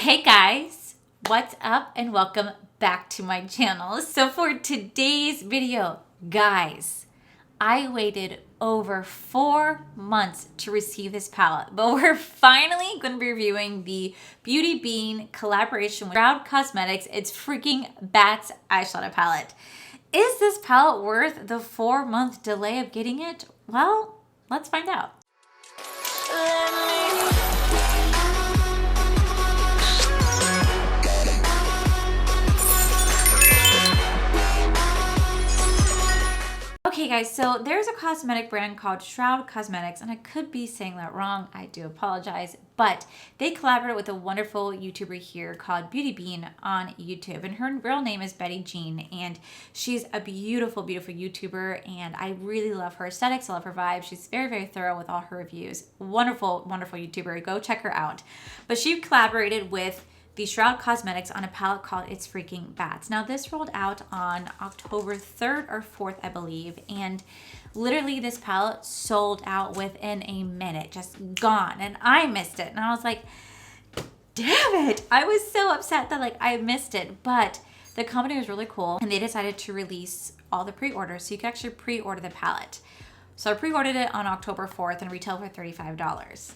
Hey guys, what's up and welcome back to my channel. So for today's video, guys, I waited over 4 months to receive this palette, but we're finally going to be reviewing the Beautbean collaboration with Shroud Cosmetics. It's freaking Bats eyeshadow palette. Is this palette worth the 4-month delay of getting it? Well, let's find out. Okay guys, so there's a cosmetic brand called Shroud Cosmetics, and I could be saying that wrong, I do apologize, but they collaborated with a wonderful YouTuber here called Beautbean on YouTube, and her real name is Betty Jean, and she's a beautiful, beautiful YouTuber, and I really love her aesthetics, I love her vibe. She's very, very thorough with all her reviews. Wonderful, wonderful YouTuber, go check her out. But she collaborated with the Shroud Cosmetics on a palette called It's Freaking Bats. Now this rolled out on October 3rd or 4th, I believe, and literally this palette sold out within a minute, just gone, and I missed it, and I was like, damn it, I was so upset that like I missed it, but the company was really cool, and they decided to release all the pre-orders, so you can actually pre-order the palette. So I pre-ordered it on October 4th and retailed for $35.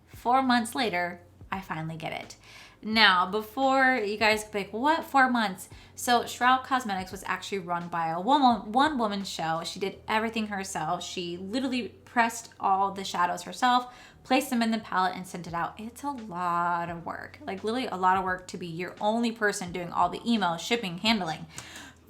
4 months later, I finally get it. Now, before you guys be like, what, 4 months? So Shroud Cosmetics was actually run by a one woman show. She did everything herself. She literally pressed all the shadows herself, placed them in the palette, and sent it out. It's a lot of work. Like literally a lot of work to be your only person doing all the emails, shipping, handling,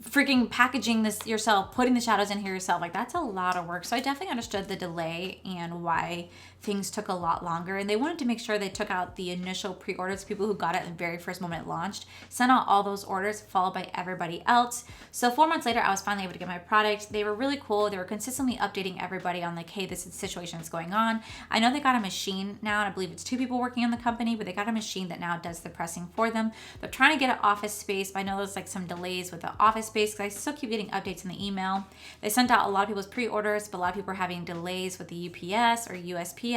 freaking packaging this yourself, putting the shadows in here yourself. Like that's a lot of work. So I definitely understood the delay and why things took a lot longer, and they wanted to make sure they took out the initial pre-orders, people who got it in the very first moment it launched, sent out all those orders followed by everybody else. So 4 months later, I was finally able to get my product. They were really cool. They were consistently updating everybody on like, hey, this is the situation that's going on. I know they got a machine now, and I believe it's 2 people working on the company, but they got a machine that now does the pressing for them. They're trying to get an office space, but I know there's like some delays with the office space because I still keep getting updates in the email. They sent out a lot of people's pre-orders, but a lot of people are having delays with the UPS or USPS.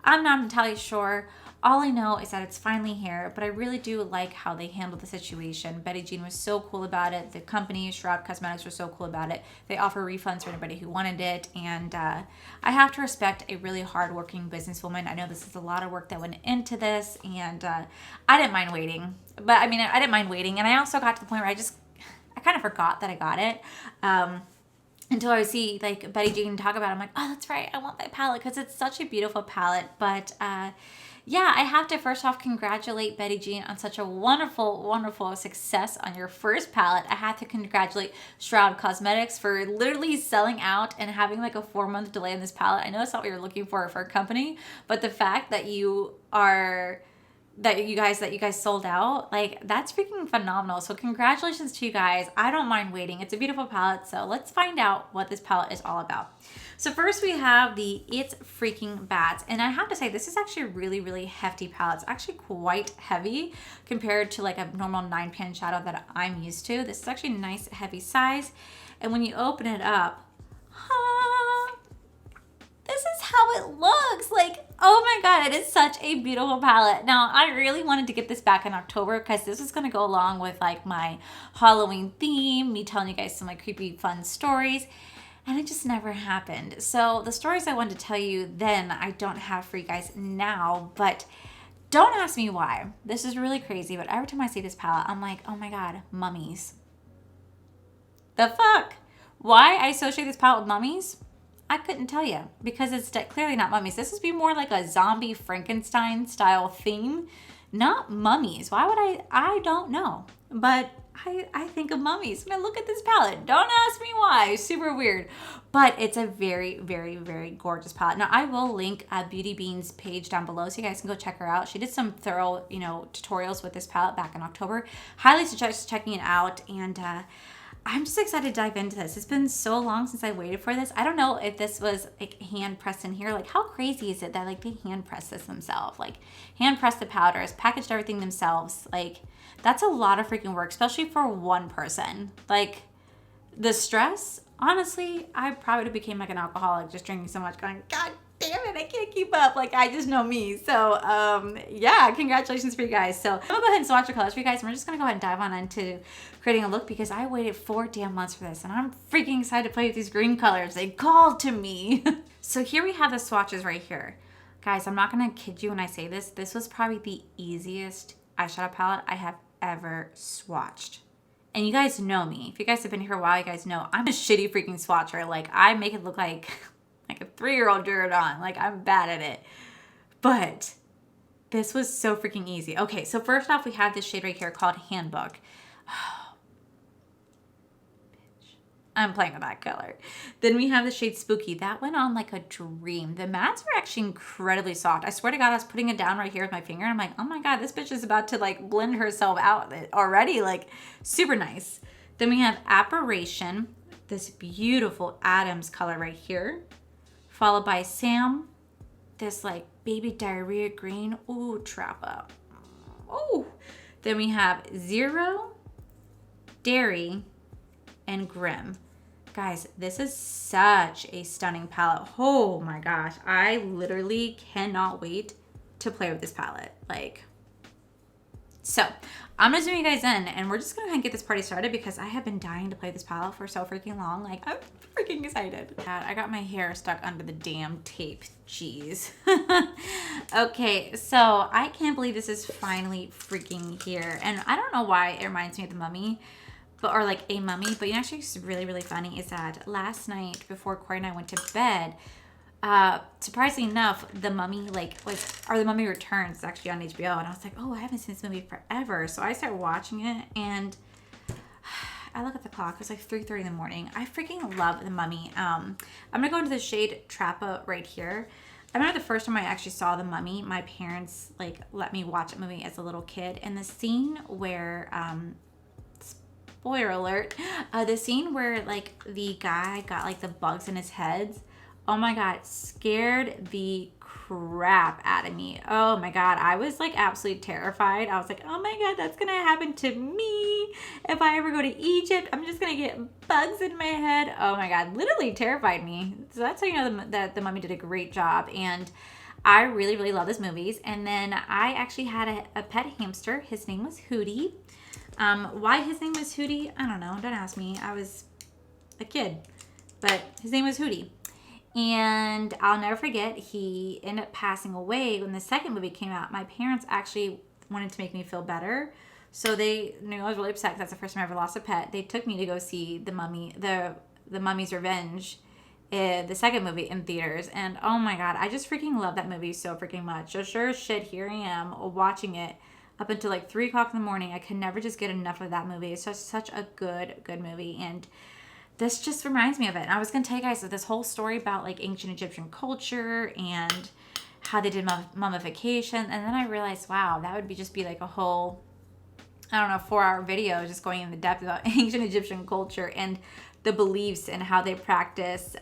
I'm not entirely sure. All I know is that it's finally here, but I really do like how they handled the situation. Betty Jean was so cool about it. The company, Shroud Cosmetics, were so cool about it. They offer refunds for anybody who wanted it, and I have to respect a really hardworking businesswoman. I know this is a lot of work that went into this, and I didn't mind waiting. But I mean, I didn't mind waiting, and I also got to the point where I kind of forgot that I got it. Until I see like Betty Jean talk about it, I'm like, oh, that's right, I want that palette because it's such a beautiful palette. But yeah, I have to first off congratulate Betty Jean on such a wonderful, wonderful success on your first palette. I have to congratulate Shroud Cosmetics for literally selling out and having like a 4-month delay in this palette. I know it's not what you're looking for a company, but the fact that you guys sold out, like that's freaking phenomenal. So congratulations to you guys. I don't mind waiting. It's a beautiful palette. So let's find out what this palette is all about. So first we have the It's Freaking Bats, and I have to say this is actually a really, really hefty palette. It's actually quite heavy compared to like a normal 9-pan shadow that I'm used to. This is actually a nice heavy size, and when you open it up, this is how it looks. Like, oh my god, it is such a beautiful palette. Now, I really wanted to get this back in October because this is going to go along with like my Halloween theme, me telling you guys some like creepy fun stories, and it just never happened. So the stories I wanted to tell you then, I don't have for you guys now, but don't ask me why. This is really crazy, but every time I see this palette, I'm like, oh my god, mummies. The fuck? Why I associate this palette with mummies? I couldn't tell you because it's clearly not mummies. This would be more like a zombie Frankenstein style theme, not mummies. Why would I don't know. But I think of mummies when I look at this palette. Don't ask me why. Super weird. But it's a very, very, very gorgeous palette. Now, I will link Beautbean's page down below so you guys can go check her out. She did some thorough, tutorials with this palette back in October. Highly suggest checking it out, and I'm just excited to dive into this. It's been so long since I waited for this. I don't know if this was like hand pressed in here. Like how crazy is it that like they hand press this themselves? Like hand press the powders, packaged everything themselves. Like that's a lot of freaking work, especially for one person. Like the stress, honestly, I probably became like an alcoholic just drinking so much going, God damn it, I can't keep up. Like, I just know me. So, yeah, congratulations for you guys. So, I'm gonna go ahead and swatch your colors for you guys. And we're just gonna go ahead and dive on into creating a look because I waited 4 damn months for this. And I'm freaking excited to play with these green colors. They called to me. So, here we have the swatches right here. Guys, I'm not gonna kid you when I say this. This was probably the easiest eyeshadow palette I have ever swatched. And you guys know me. If you guys have been here a while, you guys know I'm a shitty freaking swatcher. Like, I make it look like a 3-year-old drew it on. Like, I'm bad at it. But this was so freaking easy. Okay, so first off, we have this shade right here called Handbook. Oh, bitch. I'm playing with that color. Then we have the shade Spooky. That went on like a dream. The mattes are actually incredibly soft. I swear to God, I was putting it down right here with my finger. And I'm like, oh my God, this bitch is about to like blend herself out already. Like, super nice. Then we have Apparition. This beautiful Adams color right here. Followed by Sam, this like baby diarrhea green. Ooh, trap up. Ooh. Then we have Zero, Dairy, and Grim. Guys, this is such a stunning palette. Oh my gosh. I literally cannot wait to play with this palette. Like, so I'm gonna zoom you guys in and we're just gonna go ahead and get this party started because I have been dying to play this palette for so freaking long. Like, I'm freaking excited. I got my hair stuck under the damn tape. Jeez. Okay, so I can't believe this is finally freaking here. And I don't know why it reminds me of The Mummy, or like a mummy, but you know, actually it's really, really funny is that last night before Corey and I went to bed, surprisingly enough, The Mummy The Mummy Returns is actually on HBO, and I was like, oh, I haven't seen this movie forever. So I started watching it, and I look at the clock. It was like 3:30 in the morning. I freaking love The Mummy. I'm gonna go into the shade Trappa right here. I remember the first time I actually saw The Mummy, my parents like let me watch a movie as a little kid, and the scene where spoiler alert, the scene where like the guy got like the bugs in his head. Oh my God, scared the crap out of me. Oh my God, I was like absolutely terrified. I was like, oh my God, that's gonna happen to me. If I ever go to Egypt, I'm just gonna get bugs in my head. Oh my God, literally terrified me. So that's how you know that The Mummy did a great job. And I really, really love these movies. And then I actually had a pet hamster. His name was Hootie. Why his name was Hootie, I don't know. Don't ask me. I was a kid. But his name was Hootie. And I'll never forget, he ended up passing away when the second movie came out. My parents actually wanted to make me feel better. So they knew I was really upset because that's the first time I ever lost a pet. They took me to go see The Mummy, the Mummy's Revenge, the second movie in theaters. And oh my God, I just freaking love that movie so freaking much. So sure as shit, here I am watching it up until like 3 o'clock in the morning. I could never just get enough of that movie. It's just such a good movie. And this just reminds me of it. And I was going to tell you guys this whole story about like ancient Egyptian culture and how they did mummification. And then I realized, wow, that would just be like a whole, I don't know, 4-hour video just going into depth about ancient Egyptian culture and the beliefs and how they practice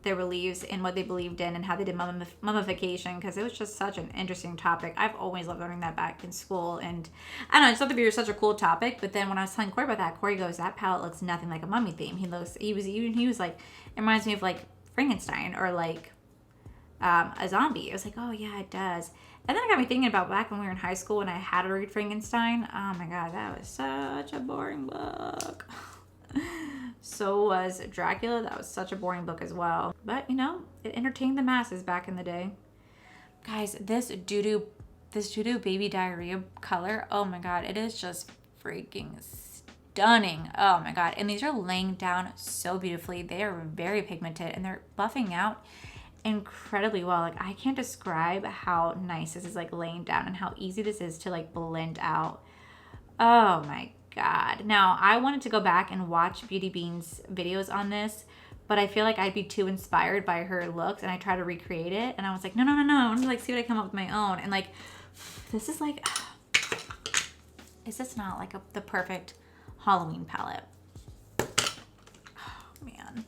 their beliefs and what they believed in and how they did mummification, because it was just such an interesting topic. I've always loved learning that back in school, and I don't know, I just thought the video was such a cool topic. But then when I was telling Corey about that, Corey goes, that palette looks nothing like a mummy theme. He was like, it reminds me of like Frankenstein or like a zombie. I was like, oh yeah, it does. And then it got me thinking about back when we were in high school and I had to read Frankenstein. Oh my God, that was such a boring book. So was Dracula. That was such a boring book as well. But, you know, it entertained the masses back in the day. Guys, this doo-doo baby diarrhea color, oh my God, it is just freaking stunning. Oh my God. And these are laying down so beautifully. They are very pigmented and they're buffing out incredibly well. Like, I can't describe how nice this is like laying down and how easy this is to like blend out. Oh my God. Now, I wanted to go back and watch Beautbean's videos on this, but I feel like I'd be too inspired by her looks, and I tried to recreate it, and I was like, no. I want to like see what I come up with my own. And like, this is like, is this not like the perfect Halloween palette? Oh man.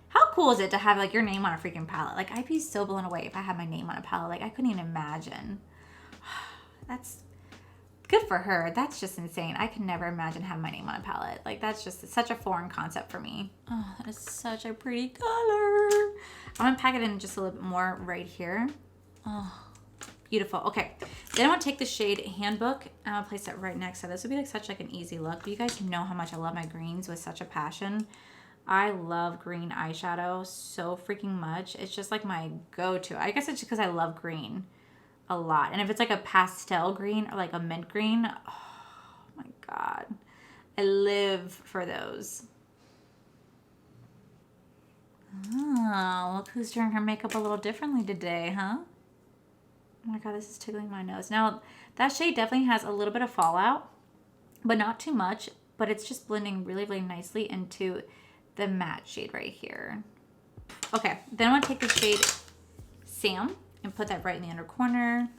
How cool is it to have like your name on a freaking palette? Like, I'd be so blown away if I had my name on a palette. Like, I couldn't even imagine. That's good for her. That's just insane. I could never imagine having my name on a palette. Like, that's just such a foreign concept for me. Oh, that is such a pretty color. I'm gonna pack it in just a little bit more right here. Oh, beautiful. Okay, then I want to take the shade Handbook and I'll place it right next to this. Would be like such like an easy look. But you guys know how much I love my greens with such a passion. I love green eyeshadow so freaking much. It's just like my go-to. I guess it's just because I love green a lot. And if it's like a pastel green or like a mint green, oh my God. I live for those. Oh, look who's doing her makeup a little differently today, huh? Oh my God, this is tickling my nose. Now, that shade definitely has a little bit of fallout, but not too much. But it's just blending really, really nicely into the matte shade right here. Okay, then I want to take the shade Sam and put that right in the inner corner.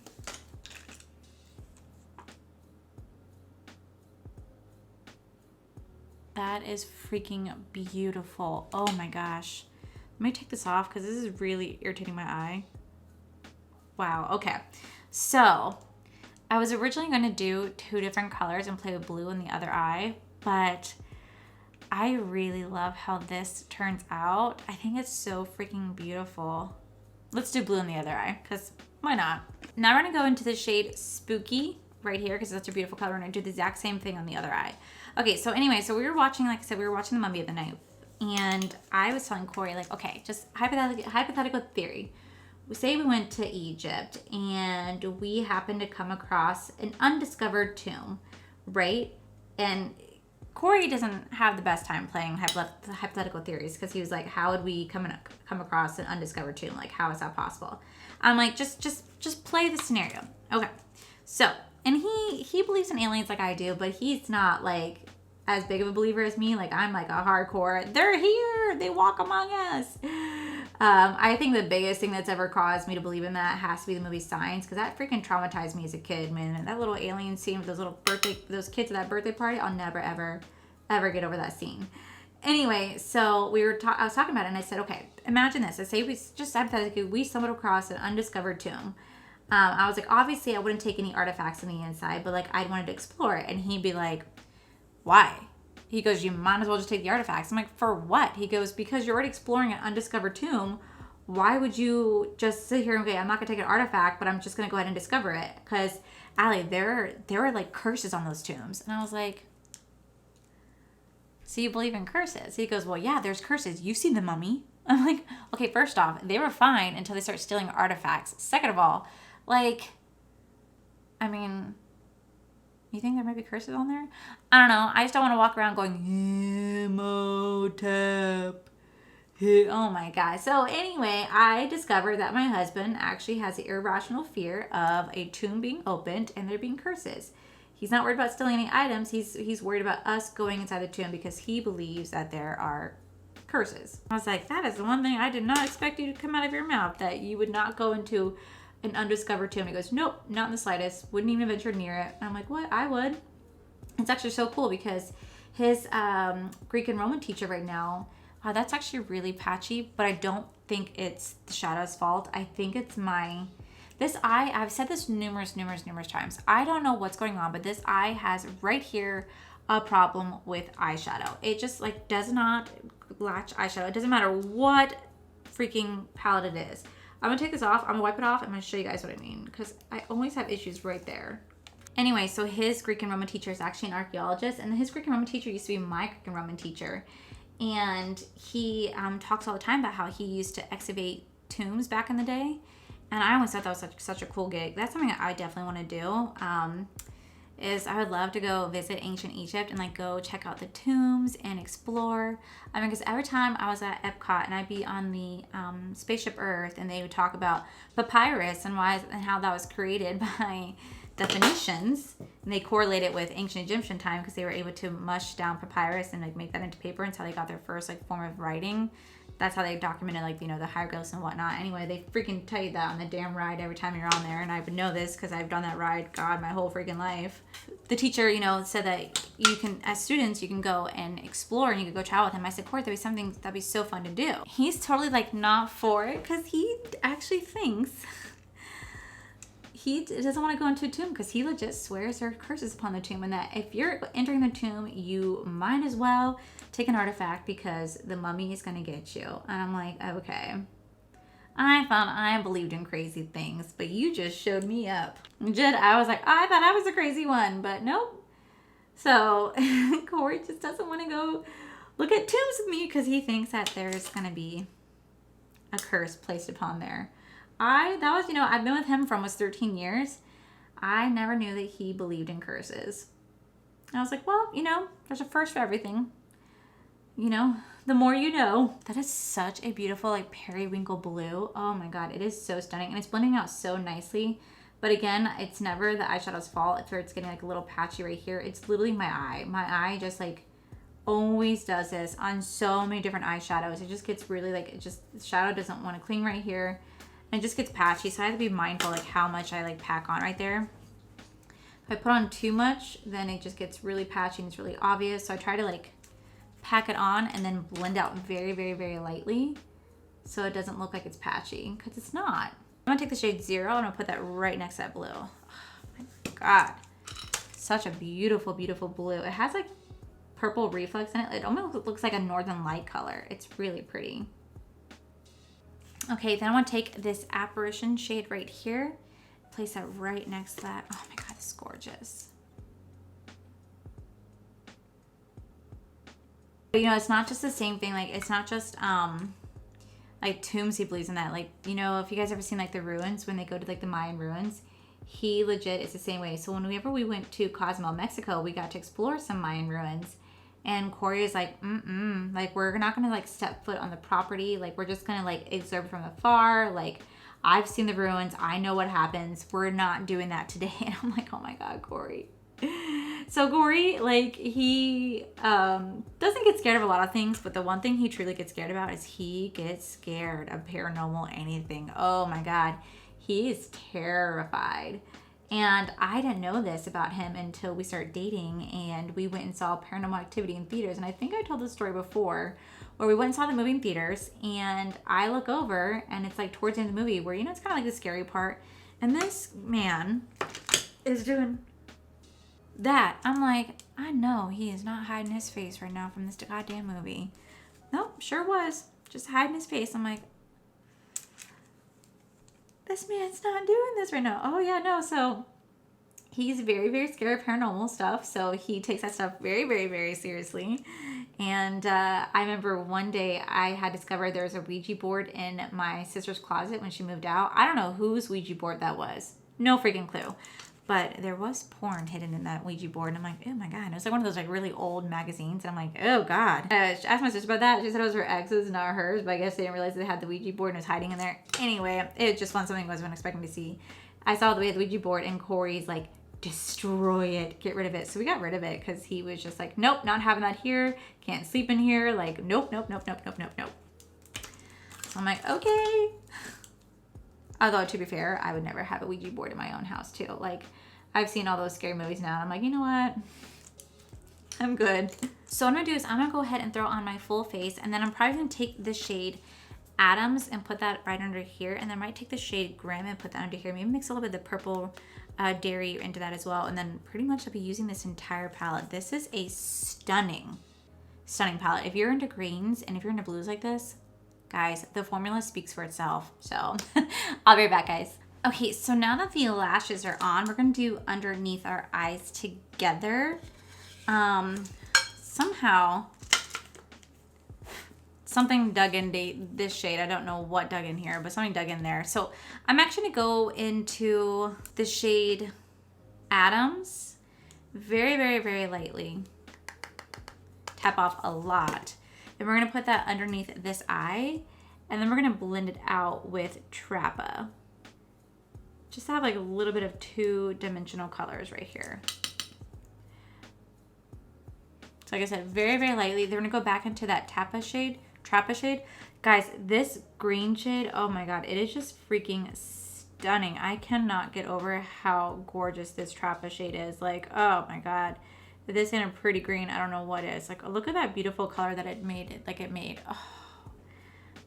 That is freaking beautiful. Oh my gosh. Let me take this off because this is really irritating my eye. Wow, okay. So I was originally going to do 2 different colors and play with blue in the other eye, but I really love how this turns out. I think it's so freaking beautiful. Let's do blue in the other eye because why not? Now we're going to go into the shade Spooky right here because that's a beautiful color, and I do the exact same thing on the other eye. Okay, so anyway, so we were watching, like I said, we were watching The Mummy of the Night, and I was telling Corey, like, okay, just hypothetical theory. Say we went to Egypt and we happened to come across an undiscovered tomb, right? And Corey doesn't have the best time playing hypothetical theories because he was like, how would we come across an undiscovered tomb? Like, how is that possible? I'm like, just play the scenario. Okay, so, and he believes in aliens like I do, but he's not like as big of a believer as me. Like, I'm like a hardcore, they're here, they walk among us. I think the biggest thing that's ever caused me to believe in that has to be the movie Signs, because that freaking traumatized me as a kid, man. And that little alien scene with those kids at that birthday party, I'll never ever get over that scene. Anyway, so I was talking about it, and I said, okay, imagine this. I say we stumbled across an undiscovered tomb. I was like, obviously I wouldn't take any artifacts on the inside, but like I wanted to explore it. And he'd be like, why? He goes, you might as well just take the artifacts. I'm like, for what? He goes, because you're already exploring an undiscovered tomb. Why would you just sit here and go, I'm not going to take an artifact, but I'm just going to go ahead and discover it? Because, Allie, there are like curses on those tombs. And I was like, so you believe in curses? He goes, well, yeah, there's curses. You've seen The Mummy. I'm like, okay, first off, they were fine until they start stealing artifacts. Second of all, like, I mean, you think there might be curses on there? I don't know. I just don't want to walk around going, Imhotep. Oh my God. So anyway, I discovered that my husband actually has the irrational fear of a tomb being opened and there being curses. He's not worried about stealing any items. He's worried about us going inside the tomb because he believes that there are curses. I was like, that is the one thing I did not expect you to come out of your mouth, that you would not go into an undiscovered tomb. He goes, nope, not in the slightest. Wouldn't even venture near it. And I'm like, what? I would. It's actually so cool because his Greek and Roman teacher right now, that's actually really patchy, but I don't think it's the shadow's fault. I think it's this eye, I've said this numerous times. I don't know what's going on, but this eye has right here a problem with eyeshadow. It just like does not latch eyeshadow. It doesn't matter what freaking palette it is. I'm gonna take this off. I'm gonna wipe it off. I'm gonna show you guys what I mean because I always have issues right there. Anyway, so his Greek and Roman teacher is actually an archaeologist, and his Greek and Roman teacher used to be my Greek and Roman teacher. And he talks all the time about how he used to excavate tombs back in the day. And I always thought that was such a cool gig. That's something I definitely want to do. Is I would love to go visit ancient Egypt and like go check out the tombs and explore. I mean, because every time I was at Epcot and I'd be on the spaceship Earth and they would talk about papyrus and how that was created by the Phoenicians, and they correlate it with ancient Egyptian time because they were able to mush down papyrus and like make that into paper, and that's how they got their first like form of writing. That's how they documented like, the hieroglyphs and whatnot. Anyway, they freaking tell you that on the damn ride every time you're on there, and I would know this because I've done that ride, God, my whole freaking life. The teacher, said that you can, as students, you can go and explore and you can go travel with him. I said, Court, that'd be so fun to do. He's totally like not for it because he actually thinks he doesn't want to go into a tomb because he legit swears or curses upon the tomb, and that if you're entering the tomb, you might as well take an artifact because the mummy is going to get you. And I'm like, okay. I thought I believed in crazy things, but you just showed me up. Jed, I was like, I thought I was a crazy one, but nope. So Corey just doesn't want to go look at tombs with me because he thinks that there's going to be a curse placed upon there. I've been with him for almost 13 years. I never knew that he believed in curses. I was like, well, there's a first for everything. The more you know. That is such a beautiful, like, periwinkle blue. Oh my God, it is so stunning. And it's blending out so nicely. But again, it's never the eyeshadow's fault. It's where it's getting like a little patchy right here. It's literally my eye. My eye just like always does this on so many different eyeshadows. It just gets really like, the shadow doesn't want to cling right here. And it just gets patchy. So I have to be mindful like how much I like pack on right there. If I put on too much, then it just gets really patchy and it's really obvious. So I try to like pack it on and then blend out very, very, very lightly so it doesn't look like it's patchy, because it's not. I'm gonna take the shade 0 and I'm gonna put that right next to that blue. Oh my God. Such a beautiful, beautiful blue. It has like purple reflex in it. It almost looks like a northern light color. It's really pretty. Okay, then I want to take this Apparition shade right here, place that right next to that. Oh my God, it's gorgeous. But it's not just the same thing. Like, it's not just like tombs he believes in that. Like, if you guys ever seen like the ruins, when they go to like the Mayan ruins, he legit is the same way. So whenever we went to Cozumel, Mexico, we got to explore some Mayan ruins. And Corey is like, like, we're not gonna like step foot on the property. Like, we're just gonna like observe from afar. Like, I've seen the ruins. I know what happens. We're not doing that today. And I'm like, oh my God, Corey. So Corey, like, he doesn't get scared of a lot of things, but the one thing he truly gets scared about is he gets scared of paranormal anything. Oh my God. He is terrified. And I didn't know this about him until we started dating and we went and saw Paranormal Activity in theaters. And I think I told this story before, where we went and saw the movie in theaters and I look over and it's like towards the end of the movie where, it's kind of like the scary part. And this man is doing that. I'm like, I know he is not hiding his face right now from this goddamn movie. Nope, sure was. Just hiding his face. I'm like, this man's not doing this right now. Oh yeah, no. So he's very, very scared of paranormal stuff. So he takes that stuff very, very, very seriously. And I remember one day I had discovered there was a Ouija board in my sister's closet when she moved out. I don't know whose Ouija board that was. No freaking clue. But there was porn hidden in that Ouija board. And I'm like, oh my God. And it was like one of those like really old magazines. And I'm like, oh God. I asked my sister about that. She said it was her ex's, not hers. But I guess they didn't realize they had the Ouija board and it was hiding in there. Anyway, it just was something I wasn't expecting to see. I saw the Ouija board and Corey's like, destroy it. Get rid of it. So we got rid of it because he was just like, nope, not having that here. Can't sleep in here. Like, nope, nope, nope, nope, nope, nope, nope. So I'm like, okay. Although, to be fair, I would never have a Ouija board in my own house, too. Like, I've seen all those scary movies now, and I'm like, you know what? I'm good. So what I'm going to do is I'm going to go ahead and throw on my full face, and then I'm probably going to take the shade Adams and put that right under here, and then I might take the shade Grim and put that under here. Maybe mix a little bit of the purple dairy into that as well, and then pretty much I'll be using this entire palette. This is a stunning, stunning palette. If you're into greens and if you're into blues like this, guys, the formula speaks for itself. So I'll be right back, guys. Okay, so now that the lashes are on, we're going to do underneath our eyes together. Somehow, something dug in this shade. I don't know what dug in here, but something dug in there. So I'm actually going to go into the shade Adams very, very, very lightly. Tap off a lot. Then we're going to put that underneath this eye, and then we're going to blend it out with Trappa. Just to have like a little bit of two-dimensional colors right here. So like I said, very, very lightly. They're going to go back into that Trappa shade. Guys, this green shade, oh my God, it is just freaking stunning. I cannot get over how gorgeous this Trappa shade is. Like, oh my God. This in a pretty green, I don't know what is. Like, look at that beautiful color that it made. Oh,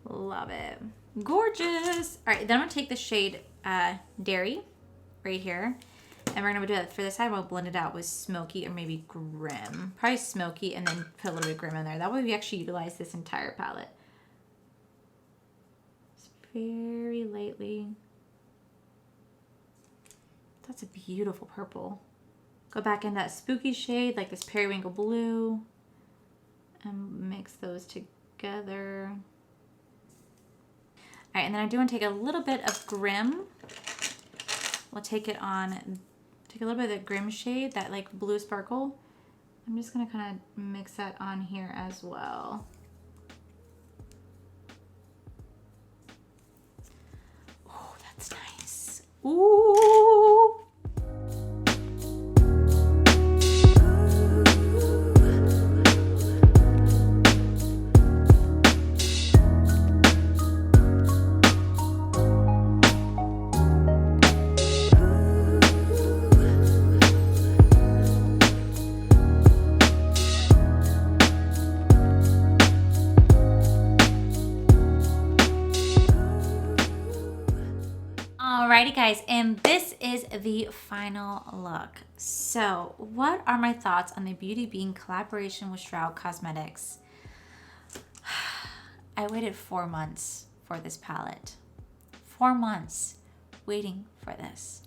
love it. Gorgeous. All right, then I'm gonna take the shade Dairy right here. And we're gonna do it for this side. We'll blend it out with smoky or maybe grim. Probably smoky and then put a little bit of grim in there. That way we actually utilize this entire palette. Just very lightly. That's a beautiful purple. Go back in that spooky shade, like this periwinkle blue, and mix those together. All right, and then I do want to take a little bit of grim. We'll take it on, take a little bit of that grim shade, that like blue sparkle. I'm just gonna kind of mix that on here as well. Oh, that's nice. Ooh. Alrighty guys, and this is the final look. So what are my thoughts on the Beautbean collaboration with Shroud Cosmetics? I waited 4 months for this palette. 4 months waiting for this.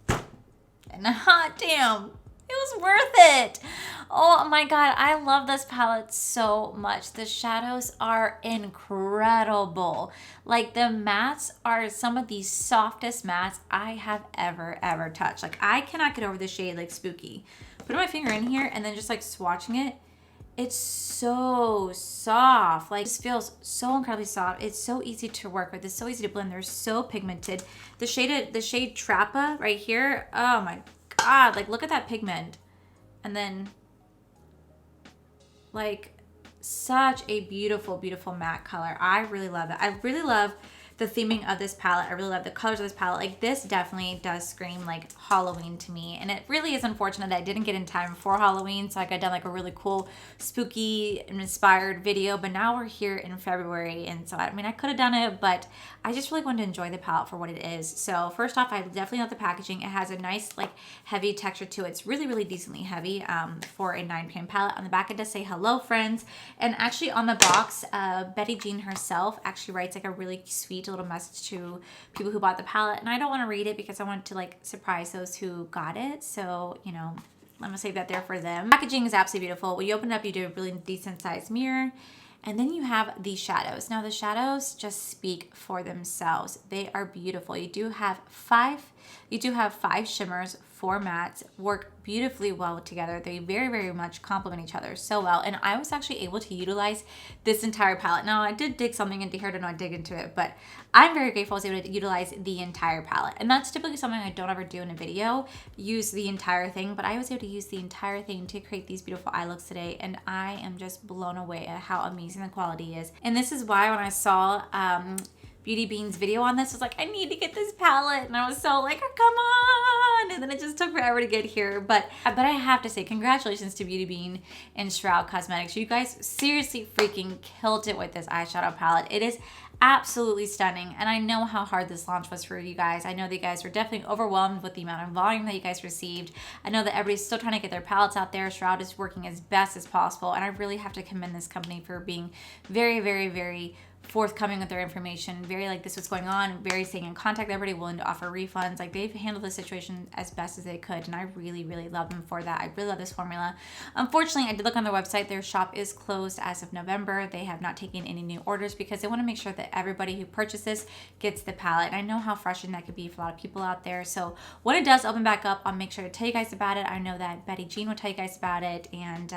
And hot damn, it was worth it. Oh my god, I love this palette so much. The shadows are incredible. Like the mattes are some of the softest mattes I have ever touched. Like I cannot get over the shade like Spooky. Putting my finger in here and then just like swatching it, it's so soft. Like this feels so incredibly soft. It's so easy to work with. It's so easy to blend. They're so pigmented. The shade Trappa right here, oh my god, like look at that pigment. And then like such a beautiful matte color. I really love it. I really love the theming of this palette. I really love the colors of this palette. Like this definitely does scream like Halloween to me. And it really is unfortunate that I didn't get in time for Halloween. So I got done like a really cool spooky inspired video, but now we're here in February. And so, I mean, I could have done it, but I just really wanted to enjoy the palette for what it is. So first off, I definitely love the packaging. It has a nice like heavy texture to it. It's really decently heavy for a 9 pan palette. On the back it does say hello friends. And actually on the box, Betty Jean herself actually writes like a really sweet little message to people who bought the palette, and I don't want to read it because I want to like surprise those who got it, so you know, I'm gonna save that there for them. Packaging is absolutely beautiful. When you open it up, you do a really decent sized mirror, and then you have the shadows. Now the shadows just speak for themselves. They are beautiful. You do have five shimmers, 4 mattes, work beautifully well together. They very much complement each other so well. And I was actually able to utilize this entire palette. Now I did dig something into here to not dig into it, but I'm very grateful I was able to utilize the entire palette. And that's typically something I don't ever do in a video, use the entire thing, but I was able to use the entire thing to create these beautiful eye looks today. And I am just blown away at how amazing the quality is. And this is why when I saw Beautbean's video on this, I was like, I need to get this palette, and I was so like, oh, come on, and then it just took forever to get here, but I have to say congratulations to Beautbean and Shroud Cosmetics. You guys seriously freaking killed it with this eyeshadow palette. It is absolutely stunning, and I know how hard this launch was for you guys. I know that you guys were definitely overwhelmed with the amount of volume that you guys received. I know that everybody's still trying to get their palettes out there. Shroud is working as best as possible, and I really have to commend this company for being very forthcoming with their information, very like this was going on, very staying in contact with everybody, willing to offer refunds. Like they've handled the situation as best as they could, and I really love them for that. I really love this formula. Unfortunately, I did look on their website. Their shop is closed as of November. They have not taken any new orders because they want to make sure that everybody who purchases gets the palette. And I know how frustrating that could be for a lot of people out there. So when it does open back up, I'll make sure to tell you guys about it. I know that Betty Jean will tell you guys about it, and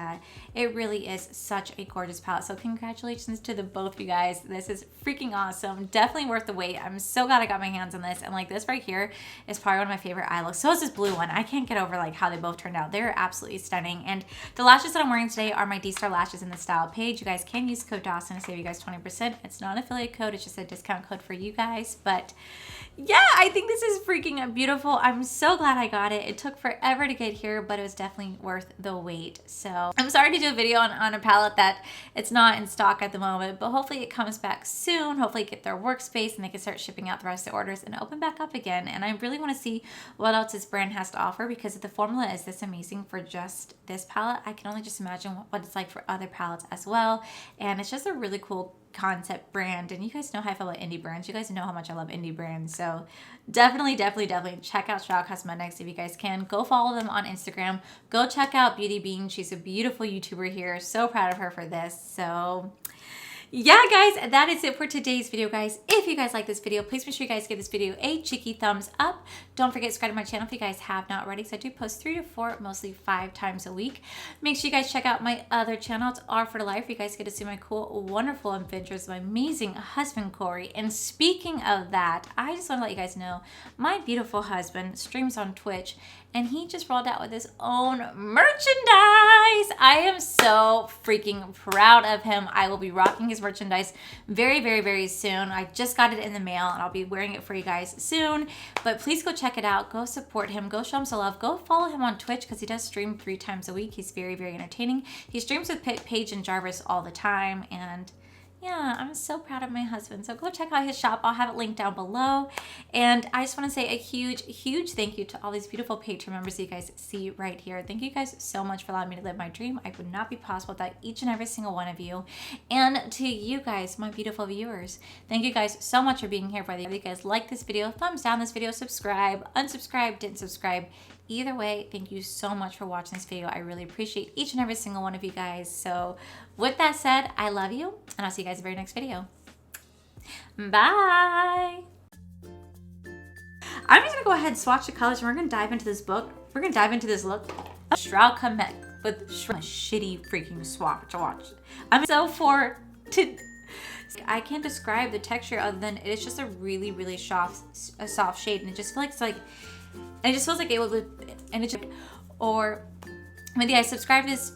it really is such a gorgeous palette. So congratulations to the both of you guys. This is freaking awesome. Definitely worth the wait. I'm so glad I got my hands on this. And like this right here is probably one of my favorite eye looks. So is this blue one. I can't get over like how they both turned out. They're absolutely stunning. And the lashes that I'm wearing today are my D-Star lashes in the style page. You guys can use code Dawson to save you guys 20%. It's not an affiliate code. It's just a discount code for you guys. But Yeah, I think this is freaking beautiful. I'm so glad I got it. It took forever to get here, but it was definitely worth the wait. So I'm sorry to do a video on a palette that it's not in stock at the moment, but hopefully it comes back soon. Hopefully get their workspace and they can start shipping out the rest of the orders and open back up again. And I really want to see what else this brand has to offer, because if the formula is this amazing for just this palette, I can only just imagine what it's like for other palettes as well. And it's just a really cool concept brand, and you guys know how I feel about indie brands. You guys know how much I love indie brands, so definitely check out Shroud Cosmetics if you guys can. Go follow them on Instagram. Go check out Beautbean. She's a beautiful YouTuber here. So proud of her for this. So yeah, guys, that is it for today's video, guys. If you guys like this video, please make sure you guys give this video a cheeky thumbs up. Don't forget to subscribe to my channel if you guys have not already, because I do post 3 to 4, mostly 5 times a week. Make sure you guys check out my other channel. It's R for Life. You guys get to see my cool, wonderful adventures of my amazing husband, Corey. And speaking of that, I just want to let you guys know my beautiful husband streams on Twitch, and he just rolled out with his own merchandise. I am so freaking proud of him. I will be rocking his merchandise very soon. I just got it in the mail, and I'll be wearing it for you guys soon. But please go check it out. Go support him. Go show him some love. Go follow him on Twitch, because he does stream 3 times a week. He's very entertaining. He streams with Paige and Jarvis all the time, and yeah, I'm so proud of my husband. So go check out his shop. I'll have it linked down below. And I just want to say a huge thank you to all these beautiful Patreon members that you guys see right here. Thank you guys so much for allowing me to live my dream. I would not be possible without each and every single one of you. And to you guys, my beautiful viewers, thank you guys so much for being here. Whether you guys like this video, thumbs down this video, subscribe, unsubscribe, didn't subscribe. Either way, thank you so much for watching this video. I really appreciate each and every single one of you guys. So with that said, I love you, and I'll see you guys in the very next video. Bye. I'm just gonna go ahead and swatch the colors, and we're gonna dive into this book. We're gonna dive into this look. Shroud Comet with Shroud. Shitty freaking swatch to watch. I'm so I can't describe the texture other than it's just a really soft shade, and it just feels like and it just feels like it would, and it's just, or maybe I subscribe to this